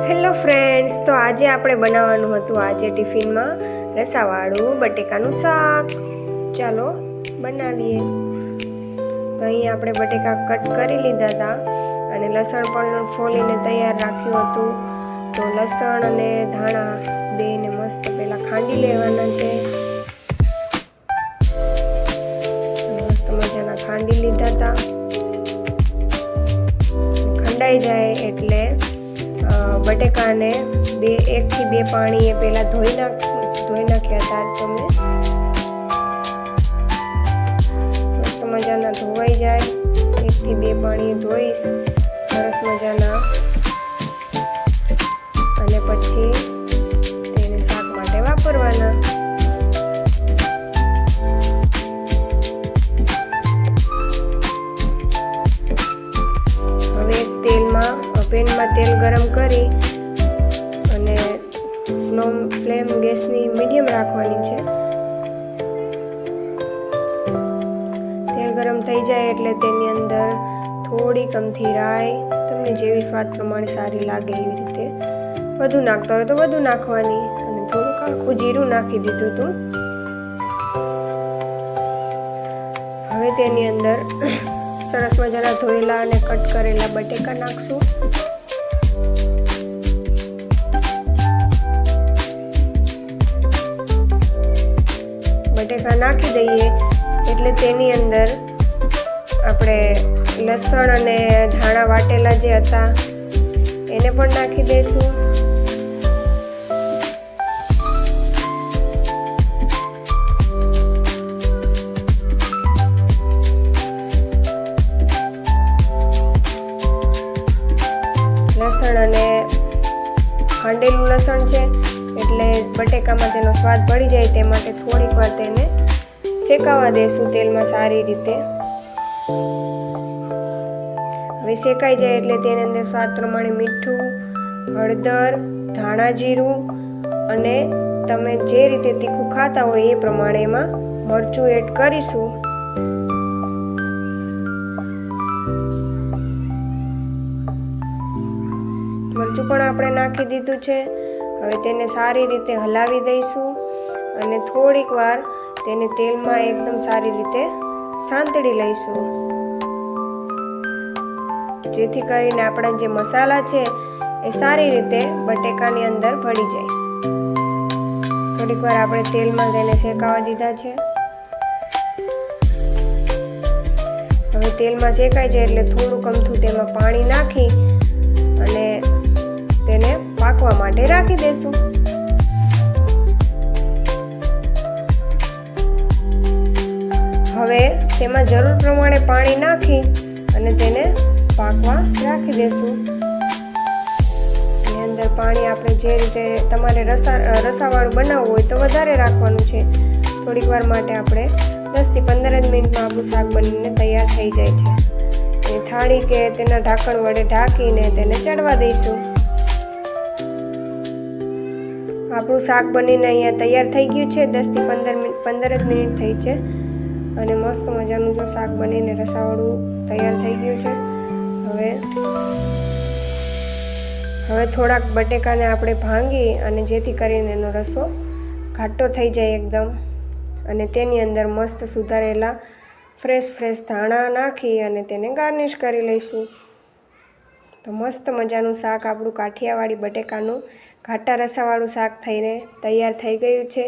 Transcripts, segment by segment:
Hello friends, તો આજે આપણે બનાવવાનું હતું આજે ટિફિનમાં રસાવાળું બટેકાનું શાક. ચાલો બનાવીએ. અહીં આપણે બટેકા કટ કરી લીધા હતા અને લસણ પણ ફોલીને તૈયાર રાખ્યું હતું. તો લસણ અને ધાણા બેને મસ્ત પહેલાં ખાંડી લેવાના છે. મસ્ત મજાના ખાંડી લીધા હતા. ખંડાઈ જાય એટલે બટેકાને 1 થી 2 પાણીએ પહેલાં ધોઈ નાખ્યા હતા. તમે મસ્ત મજાના ધોવાઈ જાય 1 થી 2 પાણીએ ધોઈ સરસ મજાના, અને પછી તેને શાક માટે વાપરવાના. હવે પેનમાં તેલ ગરમ કરી અને ફ્લેમ ગેસની મીડિયમ રાખવાની છે. તેલ ગરમ થઈ જાય એટલે તેની અંદર થોડી કમથી રાઈ, તમને જેવી સ્વાદ પ્રમાણે સારી લાગે એવી રીતે, વધુ નાખતા હોય તો વધુ નાખવાની, અને થોડુંક આખું જીરું નાખી દીધું હતું. હવે તેની અંદર સરસ મજાના ધોયેલા અને કટ કરેલા બટેકા નાખશું. બટેકા નાખી દઈએ એટલે તેની અંદર આપણે લસણ અને ધાણા વાટેલા જે હતા એને પણ નાખી દઈશું. લસણ અને ખાંડેલું લસણ છે એટલે બટેકામાં તેનો સ્વાદ પડી જાય તે માટે થોડીક વાર તેને શેકાવા દેશું તેલમાં સારી રીતે. હવે શેકાઈ જાય એટલે તેની અંદર સ્વાદ પ્રમાણે મીઠું, હળદર, ધાણા જીરું અને તમે જે રીતે તીખું ખાતા હોય એ પ્રમાણે એમાં મરચું એડ કરીશું. મરચું પણ આપણે નાખી દીધું છે. હવે તેને સારી રીતે હલાવી દઈશું અને થોડીક વાર તેને તેલમાં એકદમ સારી રીતે સાંતળી લઈશું, જેથી કરીને આપણા જે મસાલા છે એ સારી રીતે બટેકાની અંદર ભળી જાય. થોડીક વાર આપણે તેલમાં તેને શેકાવા દીધા છે. હવે તેલમાં શેકાઈ જાય એટલે થોડુંક અમથું તેમાં પાણી નાખી અને તેને પાકવા માટે રાખી દેશું. હવે તેમાં જરૂર પ્રમાણે પાણી નાખી અને તેને પાકવા રાખી દેશું. એની અંદર પાણી આપણે જે રીતે તમારે રસાવાળું બનાવવું હોય તો વધારે રાખવાનું છે. થોડીક વાર માટે આપણે 10 થી 15 મિનિટમાં આપણું શાક બનીને તૈયાર થઈ જાય છે. એ થાળી કે તેના ઢાંકણ વડે ઢાંકીને તેને ચડવા દઈશું. આપણું શાક બનીને અહીંયા તૈયાર થઈ ગયું છે. 10 થી 15 મિનિટ થઈ છે અને મસ્ત મજાનું જો શાક બનીને રસાવાળું તૈયાર થઈ ગયું છે. હવે થોડાક બટેકાને આપણે ભાંગી અને જેથી કરીને એનો રસો ઘાટો થઈ જાય એકદમ, અને તેની અંદર મસ્ત સુધારેલા ફ્રેશ ધાણા નાખી અને તેને ગાર્નિશ કરી લઈશું. તો મસ્ત મજાનું શાક આપણું કાઠિયાવાડી બટેકાનું ઘાટા રસાવાળું શાક થઈને તૈયાર થઈ ગયું છે.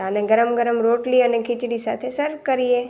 આને ગરમ ગરમ રોટલી અને ખીચડી સાથે સર્વ કરીએ.